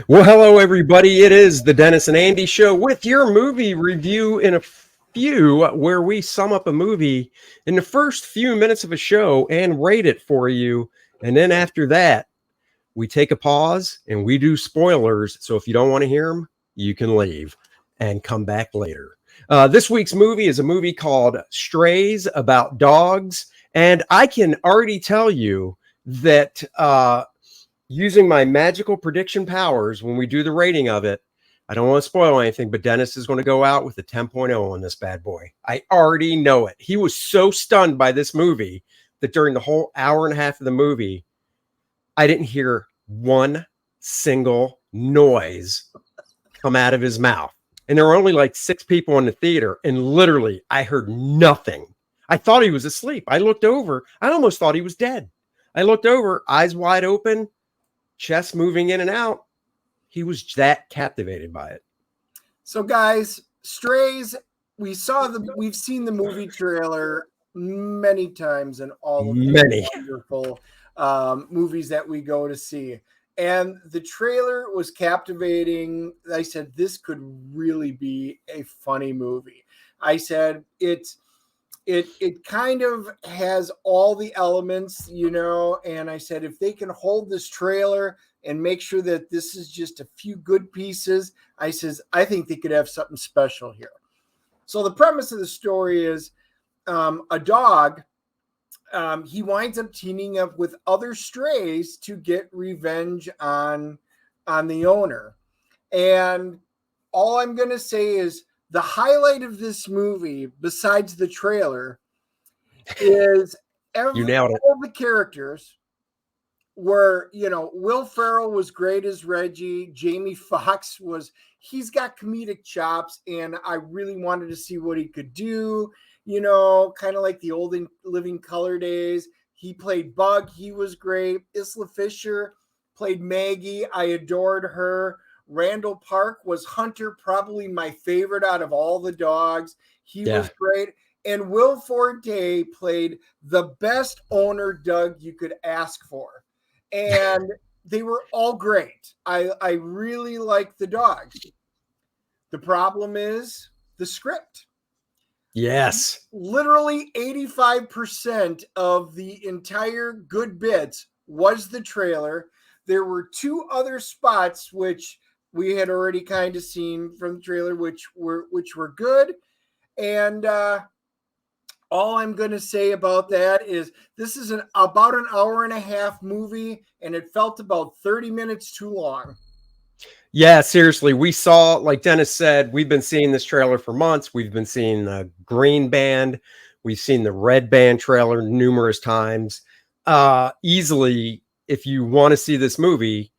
Well, hello, everybody. It is the Dennis and Andy Show with your movie review in a few, where we sum up a movie in the first few minutes of a show and rate it for you. And then after that, we take a pause and we do spoilers. So if you don't want to hear them, you can leave and come back later. This week's movie is a movie called Strays, about dogs. And I can already tell you that using my magical prediction powers, when we do the rating of it, I don't want to spoil anything, but Dennis is going to go out with a 10.0 on this bad boy. I already know it. He was so stunned by this movie that during the whole hour and a half of the movie, I didn't hear one single noise come out of his mouth. And there were only like 6 people in the theater, and literally I heard nothing. I thought he was asleep. I looked over. I almost thought he was dead. I looked over, eyes wide open, chest moving in and out. He was that captivated by it. So, guys, Strays, we've seen the movie trailer many times in all of the wonderful movies that we go to see. And the trailer was captivating. I said, this could really be a funny movie. I said, it kind of has all the elements, and I said, if they can hold this trailer and make sure that this is just a few good pieces, I think they could have something special here. So the premise of the story is a dog, he winds up teaming up with other strays to get revenge on the owner. And all I'm going to say is, the highlight of this movie, besides the trailer, is all the characters were, Will Ferrell was great as Reggie. Jamie Foxx he's got comedic chops, and I really wanted to see what he could do, kind of like the old Living Color days. He played Bug. He was great. Isla Fisher played Maggie. I adored her. Randall Park was Hunter, probably my favorite out of all the dogs. He was great. And Will Forte played the best owner Doug you could ask for. And they were all great. I really liked the dogs. The problem is the script. Yes. Literally 85% of the entire good bits was the trailer. There were 2 other spots which we had already kind of seen from the trailer, which were good. And all I'm going to say about that is this is about an hour and a half movie, and it felt about 30 minutes too long. Yeah, seriously. We saw, like Dennis said, we've been seeing this trailer for months. We've been seeing the green band. We've seen the red band trailer numerous times. Easily, if you want to see this movie,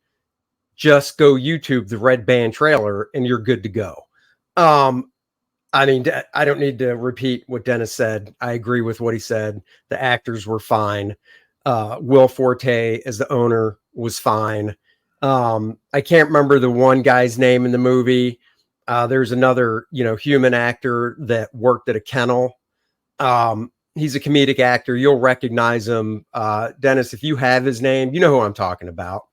just go YouTube the red band trailer and you're good to go. I mean, I don't need to repeat what Dennis said. I agree with what he said. The actors were fine. Will Forte as the owner was fine. I can't remember the one guy's name in the movie. There's another, human actor that worked at a kennel. He's a comedic actor. You'll recognize him. Dennis, if you have his name, you know who I'm talking about.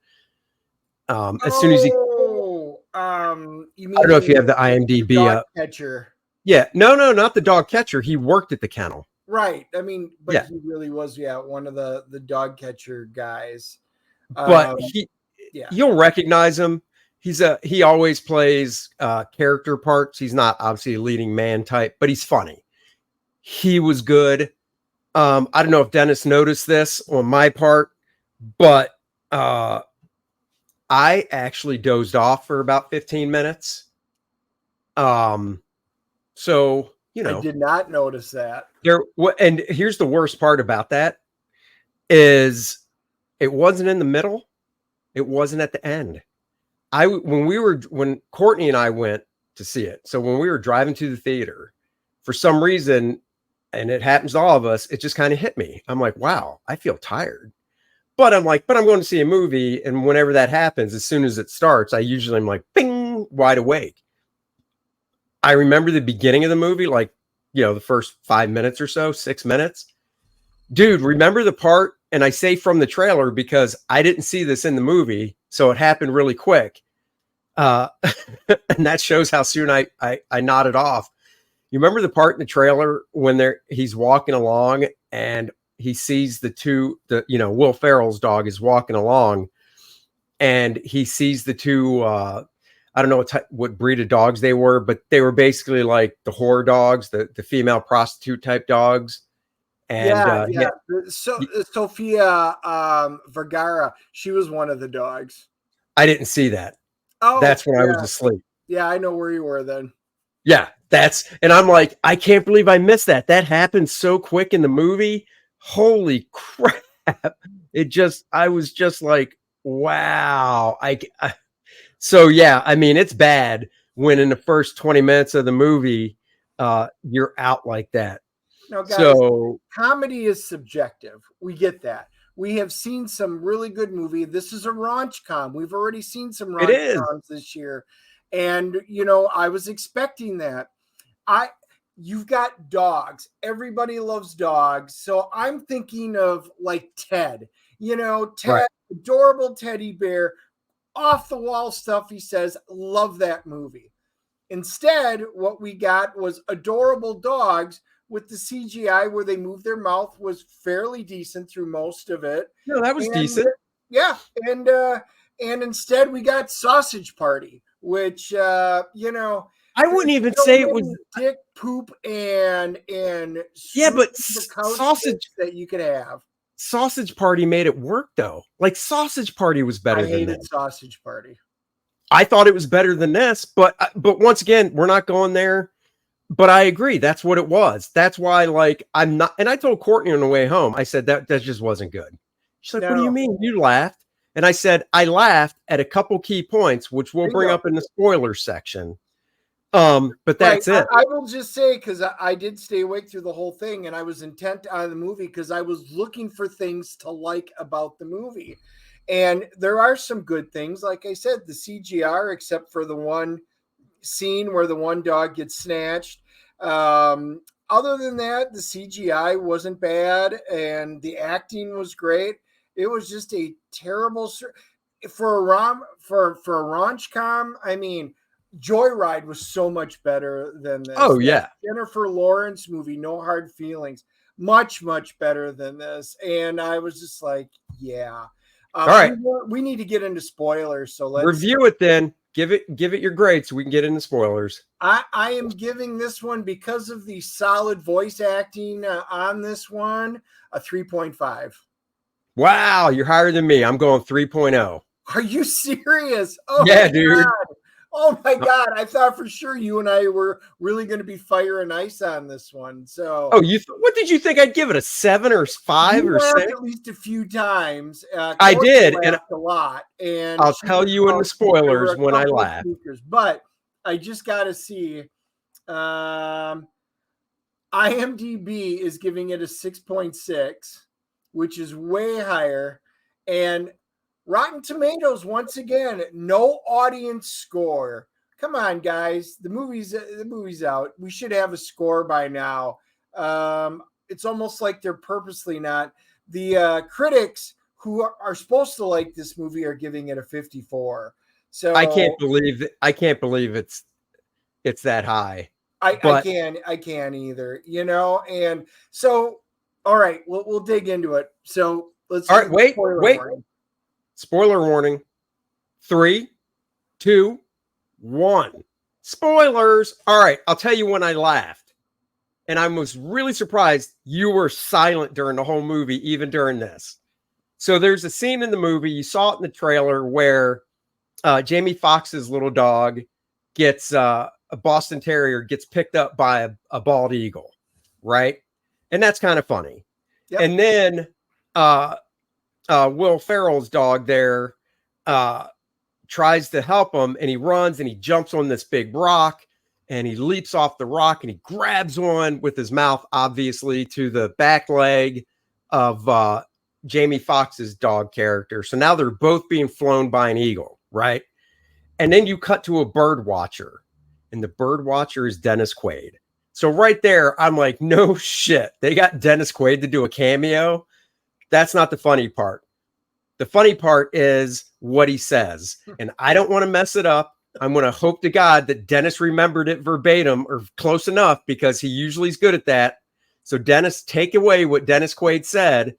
As soon as you mean I don't know if you have the IMDb dog catcher. Yeah, no, not the dog catcher. He worked at the kennel. Right. I mean, but he really was, one of the dog catcher guys. But you'll recognize him. He always plays character parts. He's not obviously a leading man type, but he's funny. He was good. I don't know if Dennis noticed this on my part, but I actually dozed off for about 15 minutes. So, I did not notice that. And here's the worst part about that is it wasn't in the middle. It wasn't at the end. When Courtney and I went to see it. So when we were driving to the theater, for some reason, and it happens to all of us, it just kind of hit me. I'm like, wow, I feel tired. But I'm going to see a movie. And whenever that happens, as soon as it starts, I usually am like, bing, wide awake. I remember the beginning of the movie, like, the first 5 minutes or so, 6 minutes. Dude, remember the part? And I say from the trailer because I didn't see this in the movie. So it happened really quick. Uh, and that shows how soon I nodded off. You remember the part in the trailer when he's walking along and he sees Will Ferrell's dog is walking along and he sees the two, I don't know what breed of dogs they were, but they were basically like the whore dogs, the female prostitute type dogs. And yeah. So Sophia Vergara, she was one of the dogs. I didn't see that. Oh, that's when I was asleep. Yeah, I know where you were then. Yeah, and I'm like, I can't believe I missed that. That happened so quick in the movie. Holy crap. I was just like, wow. So yeah, I mean, it's bad when in the first 20 minutes of the movie, you're out like that. Now, guys, comedy is subjective. We get that. We have seen some really good movie. This is a raunch-com. We've already seen some raunch-coms this year. And, I was expecting that. You've got dogs. Everybody loves dogs. So I'm thinking of like Ted. Ted, right. Adorable teddy bear, off the wall stuff. He says, love that movie. Instead, what we got was adorable dogs with the CGI where they moved their mouth was fairly decent through most of it. No, that was decent. Yeah. And instead we got Sausage Party, which, I wouldn't even say it was dick, poop, and yeah, but sausage that you could have. Sausage Party made it work though. Like Sausage Party was better than this. Sausage Party. I thought it was better than this, but once again, we're not going there. But I agree. That's what it was. That's why, I'm not. And I told Courtney on the way home, I said that just wasn't good. She's like, what do you mean? You laughed? And I said, I laughed at a couple key points, which we'll bring up in the spoiler section. But that's it. I will just say, because I did stay awake through the whole thing and I was intent on the movie because I was looking for things to like about the movie. And there are some good things. Like I said, the CGR, except for the one scene where the one dog gets snatched. Other than that, the CGI wasn't bad and the acting was great. It was just a terrible for a raunch-com. I mean, Joyride was so much better than this. Oh yeah, Jennifer Lawrence movie, No Hard Feelings, much better than this. And I was just like, yeah. All right, we need to get into spoilers. So let's review it then. Give it your grade so we can get into spoilers. I am giving this one, because of the solid voice acting on this one, a 3.5. Wow, you're higher than me. I'm going 3.0. Are you serious? Oh yeah, dude. God. Oh my God. I thought for sure you and I were really going to be fire and ice on this one. So what did you think I'd give it? A 7 or 5 or 6? At least a few times. I did, and a lot. And I'll tell you in the spoilers when I laugh. But I just got to see. IMDb is giving it a 6.6, which is way higher. And Rotten Tomatoes, once again, no audience score. Come on, guys. The movie's out. We should have a score by now. It's almost like they're purposely not. The critics who are supposed to like this movie are giving it a 54. So I can't believe it's that high. I can't either, and so all right, we'll dig into it. So let's wait. Spoiler warning. 3, 2, 1. Spoilers. All right, I'll tell you when I laughed. And I was really surprised you were silent during the whole movie, even during this. So there's a scene in the movie, you saw it in the trailer, where Jamie Foxx's little dog gets a Boston Terrier gets picked up by a bald eagle, right? And that's kind of funny. Yep. And then Will Ferrell's dog there tries to help him, and he runs and he jumps on this big rock and he leaps off the rock and he grabs one with his mouth, obviously, to the back leg of Jamie Foxx's dog character. So now they're both being flown by an eagle, right? And then you cut to a bird watcher, and the bird watcher is Dennis Quaid. So right there, I'm like, no shit. They got Dennis Quaid to do a cameo. That's not the funny part. The funny part is what he says. And I don't want to mess it up, I'm going to hope to God that Dennis remembered it verbatim or close enough, because he usually is good at that. So Dennis, take away what Dennis Quaid said,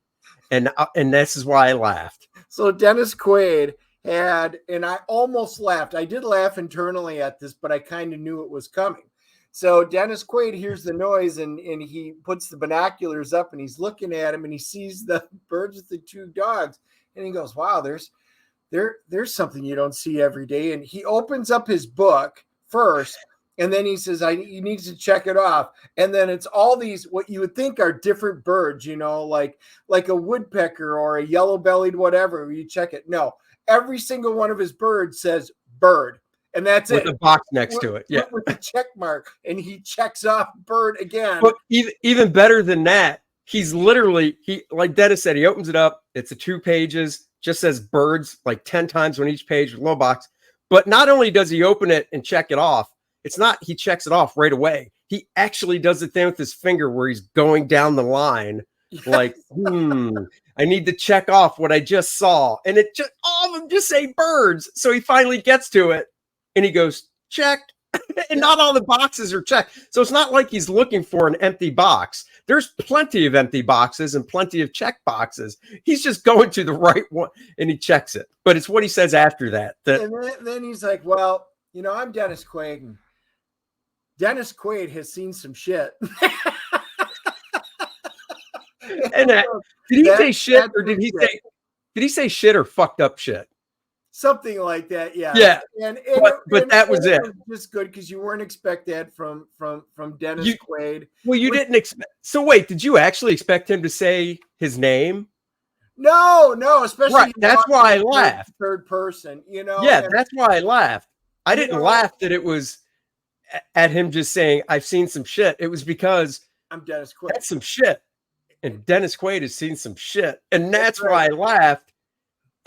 and this is why I laughed. So Dennis Quaid had, and I almost laughed. I did laugh internally at this, but I kind of knew it was coming. So Dennis Quaid hears the noise and he puts the binoculars up and he's looking at him and he sees the birds with the two dogs and he goes, wow, there's something you don't see every day. And he opens up his book first and then he says, he needs to check it off. And then it's all these, what you would think are different birds, you know, like a woodpecker or a yellow-bellied whatever, you check it. No, every single one of his birds says bird. And that's with it. With a box next to it. Yeah. With the check mark. And he checks off bird again. But even better than that, he's literally, like Dennis said, he opens it up. It's 2 pages, just says birds like 10 times on each page, little box. But not only does he open it and check it off, it's not he checks it off right away. He actually does the thing with his finger where he's going down the line, like, I need to check off what I just saw. And it just, all of them just say birds. So he finally gets to it and he goes, checked. And not all the boxes are checked. So it's not like he's looking for an empty box. There's plenty of empty boxes and plenty of check boxes. He's just going to the right one and he checks it. But it's what he says after that. And then he's like, well, you know, I'm Dennis Quaid. And Dennis Quaid has seen some shit. And did he say shit or did he say shit or fucked up shit? Something like that, yeah. Yeah, but that was it. Was just good because you weren't expect that from Dennis Quaid. Well, you didn't expect. So wait, did you actually expect him to say his name? No, especially right. That's why I laughed. Third person, you know. Yeah, that's why I laughed. I didn't laugh that it was at him just saying I've seen some shit. It was because I'm Dennis Quaid. That's some shit, and Dennis Quaid has seen some shit, and that's why I laughed.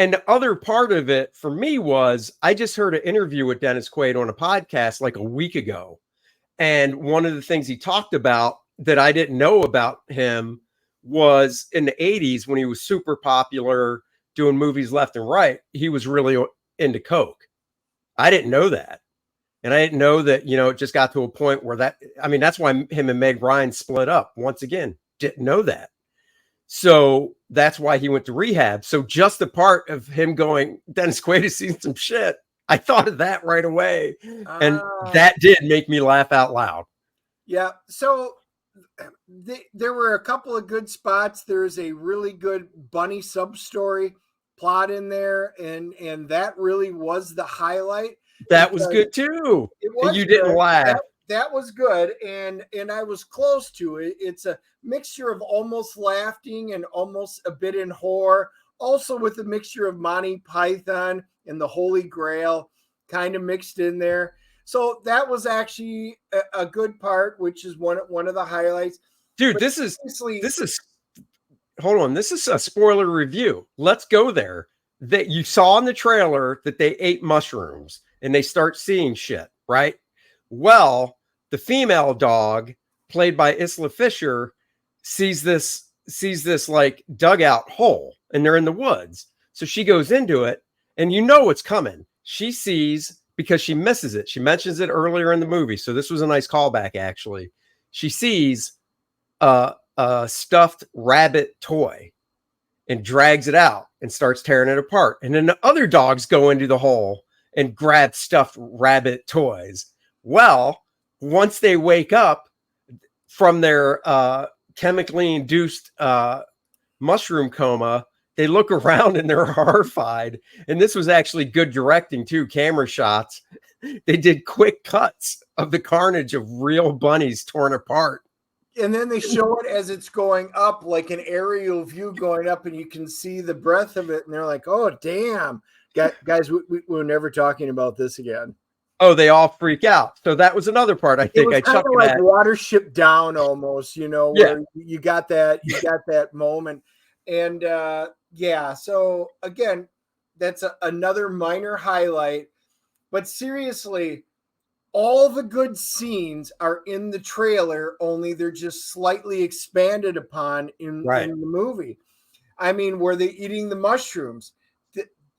And the other part of it for me was I just heard an interview with Dennis Quaid on a podcast like a week ago. And one of the things he talked about that I didn't know about him was in the 80s when he was super popular doing movies left and right, he was really into coke. I didn't know that. And I didn't know that, you know, it just got to a point where that's why him and Meg Ryan split up once again. Didn't know that. So that's why he went to rehab. So just the part of him going, Dennis Quaid has seen some shit. I thought of that right away. And that did make me laugh out loud. Yeah. So there were a couple of good spots. There's a really good bunny sub-story plot in there. And that really was the highlight. That was good too. It was. You didn't laugh. That was good, and I was close to it. It's a mixture of almost laughing and almost a bit in horror, also with a mixture of Monty Python and the Holy Grail kind of mixed in there. So that was actually a good part, which is one of the highlights. Dude, but this is hold on. This is a spoiler review. Let's go there. That you saw in the trailer that they ate mushrooms and they start seeing shit, right? Well, the female dog, played by Isla Fisher, sees this like dugout hole, and they're in the woods. So she goes into it, and you know what's coming. She sees, because she misses it. She mentions it earlier in the movie, so this was a nice callback, actually. She sees a stuffed rabbit toy and drags it out and starts tearing it apart. And then the other dogs go into the hole and grab stuffed rabbit toys. Well, once they wake up from their chemically induced mushroom coma, they look around and they're horrified. And this was actually good directing too, camera shots. They did quick cuts of the carnage of real bunnies torn apart. And then they show it as it's going up, like an aerial view going up, and you can see the breadth of it. And they're like, oh, damn. Guys, we're never talking about this again. Oh, they all freak out. So that was another part. I think I chuckled like at. Watership Down almost, you know, where you got that moment. And so again, that's another minor highlight. But seriously, all the good scenes are in the trailer, only they're just slightly expanded upon in the movie. I mean, were they eating the mushrooms?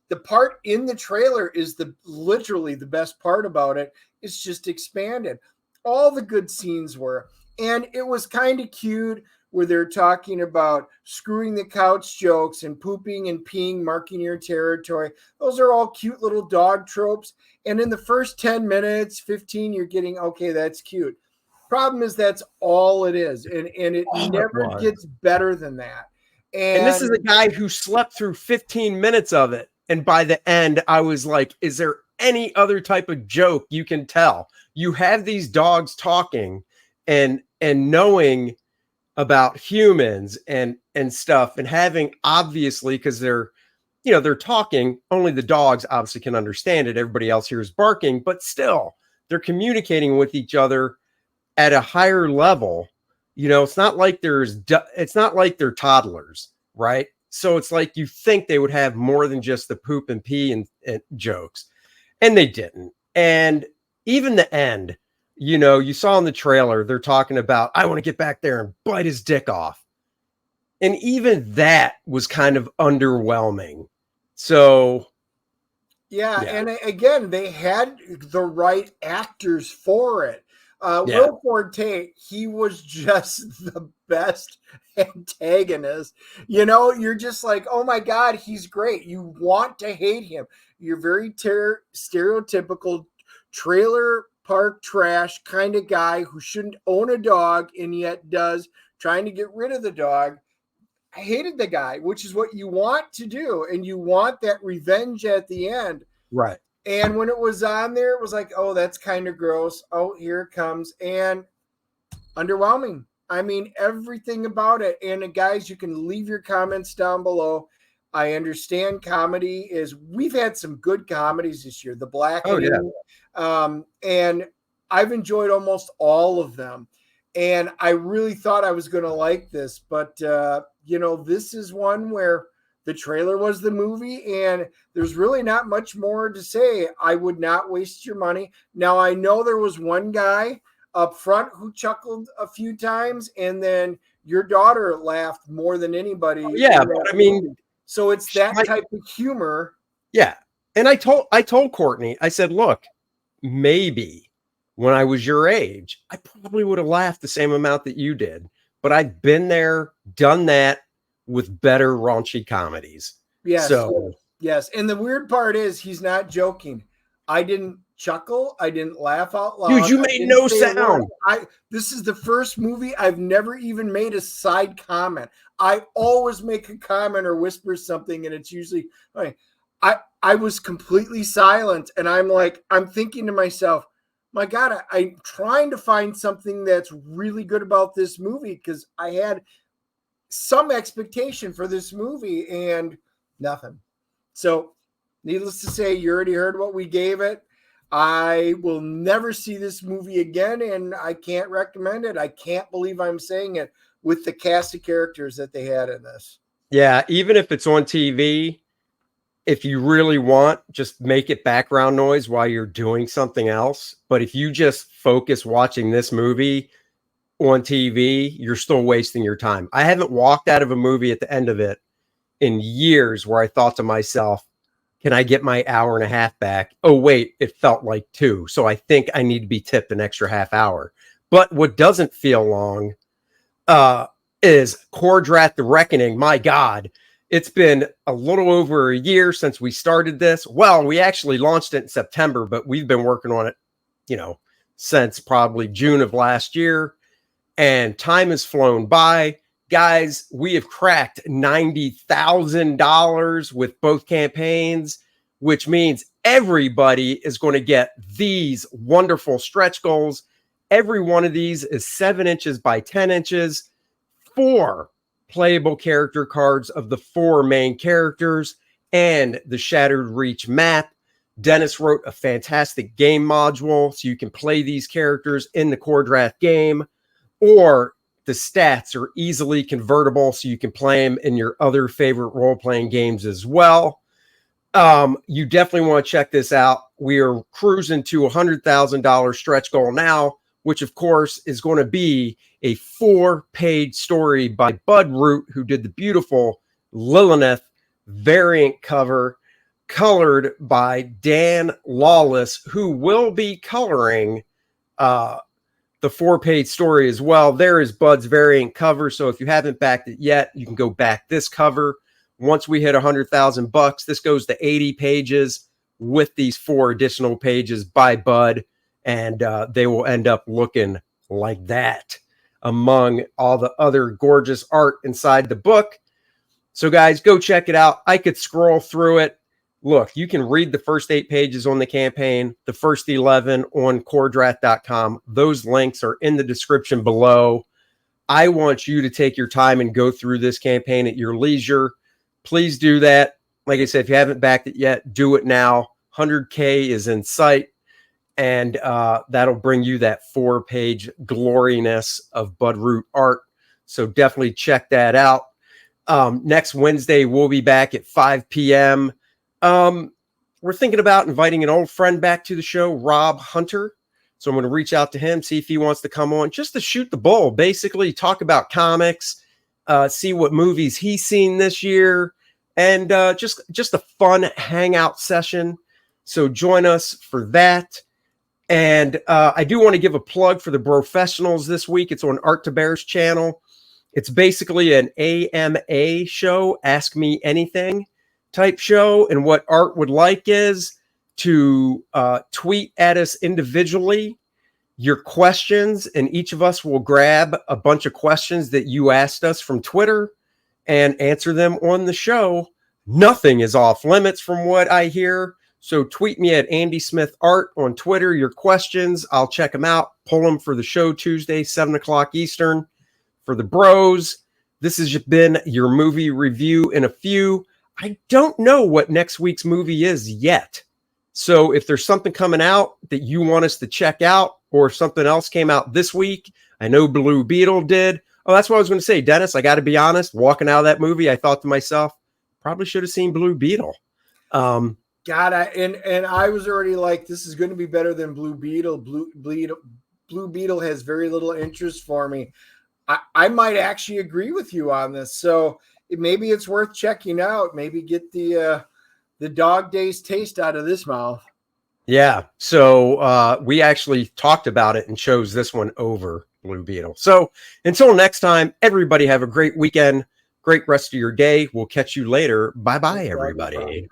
the part in the trailer is literally the best part about it. It's just expanded. All the good scenes were, and it was kind of cute where they're talking about screwing the couch jokes and pooping and peeing, marking your territory. Those are all cute little dog tropes. And in the first 10 minutes, 15, you're getting, okay, that's cute. Problem is that's all it is. And it never gets better than that. And this is a guy who slept through 15 minutes of it. And by the end, I was like, is there any other type of joke you can tell? You have these dogs talking and knowing about humans and stuff, and having, obviously, because they're talking, only the dogs obviously can understand it. Everybody else here is barking, but still they're communicating with each other at a higher level. It's not like they're toddlers, right? So it's like you think they would have more than just the poop and pee and jokes, and they didn't. And even the end, you saw in the trailer, they're talking about, I want to get back there and bite his dick off. And even that was kind of underwhelming. So, yeah. And again, they had the right actors for it. Will Forte, he was just the best antagonist. You're just like, oh my God, he's great. You want to hate him. You're very stereotypical trailer park trash kind of guy who shouldn't own a dog and yet does, trying to get rid of the dog. I hated the guy, which is what you want to do. And you want that revenge at the end. Right. And when it was on there, it was like, oh, that's kind of gross. Oh, here it comes. And underwhelming. I mean, everything about it. And guys, you can leave your comments down below. I understand comedy we've had some good comedies this year. The Black. Oh, yeah. And I've enjoyed almost all of them. And I really thought I was going to like this. But, this is one where the trailer was the movie, and there's really not much more to say. I would not waste your money. Now, I know there was one guy up front who chuckled a few times, and then your daughter laughed more than anybody. Yeah, but I mean, so it's that type of humor. Yeah. And I told Courtney, I said, look, maybe when I was your age, I probably would have laughed the same amount that you did, but I've been there, done that with better raunchy comedies. Yes. So, yes. And the weird part is he's not joking. I didn't chuckle. I didn't laugh out loud. Dude, you made no sound. This is the first movie I've never even made a side comment. I always make a comment or whisper something, and it's usually, I was completely silent, and I'm thinking to myself, my God, I'm trying to find something that's really good about this movie, because I had some expectation for this movie and nothing. So needless to say, you already heard what we gave it. I will never see this movie again, and I can't recommend it. I can't believe I'm saying it with the cast of characters that they had in this. Yeah, even if it's on TV, if you really want, just make it background noise while you're doing something else. But if you just focus watching this movie on TV, you're still wasting your time. I haven't walked out of a movie at the end of it in years where I thought to myself, can I get my hour and a half back? Oh, wait, it felt like 2. So I think I need to be tipped an extra half hour. But what doesn't feel long is Kor-Drath the Reckoning. My God, it's been a little over a year since we started this. Well, we actually launched it in September, but we've been working on it, since probably June of last year. And time has flown by. Guys, we have cracked $90,000 with both campaigns, which means everybody is going to get these wonderful stretch goals. Every one of these is 7 inches by 10 inches, 4 playable character cards of the 4 main characters, and the Shattered Reach map. Dennis wrote a fantastic game module so you can play these characters in the Kor-Drath game, or the stats are easily convertible so you can play them in your other favorite role-playing games as well. You definitely want to check this out. We are cruising to $100,000 stretch goal now, which of course is going to be a 4-page story by Bud Root, who did the beautiful Lilith variant cover. colored by Dan Lawless, who will be coloring the 4-page story as well. There is Bud's variant cover. So if you haven't backed it yet, you can go back this cover. Once we hit $100,000, this goes to 80 pages with these 4 additional pages by Bud. And they will end up looking like that among all the other gorgeous art inside the book. So guys, go check it out. I could scroll through it. Look, you can read the first 8 pages on the campaign, the first 11 on Kor-Drath.com. Those links are in the description below. I want you to take your time and go through this campaign at your leisure. Please do that. Like I said, if you haven't backed it yet, do it now. 100K is in sight, and that'll bring you that 4-page gloriness of Bud Root art. So definitely check that out. Next Wednesday, we'll be back at 5 p.m. We're thinking about inviting an old friend back to the show, Rob Hunter. So I'm going to reach out to him, see if he wants to come on just to shoot the bull, basically talk about comics, see what movies he's seen this year, and just a fun hangout session. So join us for that. And I do want to give a plug for the Professionals this week. It's on Art to Bear's channel. It's basically an AMA show, Ask Me Anything type show. And what Art would like is to tweet at us individually your questions, and each of us will grab a bunch of questions that you asked us from Twitter and answer them on the show. Nothing is off limits from what I hear. So tweet me at Andy Smith Art on Twitter, your questions. I'll check them out, pull them for the show Tuesday, 7 o'clock Eastern. For the bros, this has been your movie review in a few. I don't know what next week's movie is yet. So if there's something coming out that you want us to check out, or something else came out this week, I know Blue Beetle did. Oh, that's what I was going to say, Dennis. I got to be honest. Walking out of that movie, I thought to myself, probably should have seen Blue Beetle. God, and I was already like, this is going to be better than Blue Beetle. Blue Beetle has very little interest for me. I might actually agree with you on this. So maybe it's worth checking out. Maybe get the Dog Days taste out of this mouth. Yeah. So we actually talked about it and chose this one over Blue Beetle. So until next time, everybody have a great weekend, great rest of your day. We'll catch you later. Bye-bye, everybody.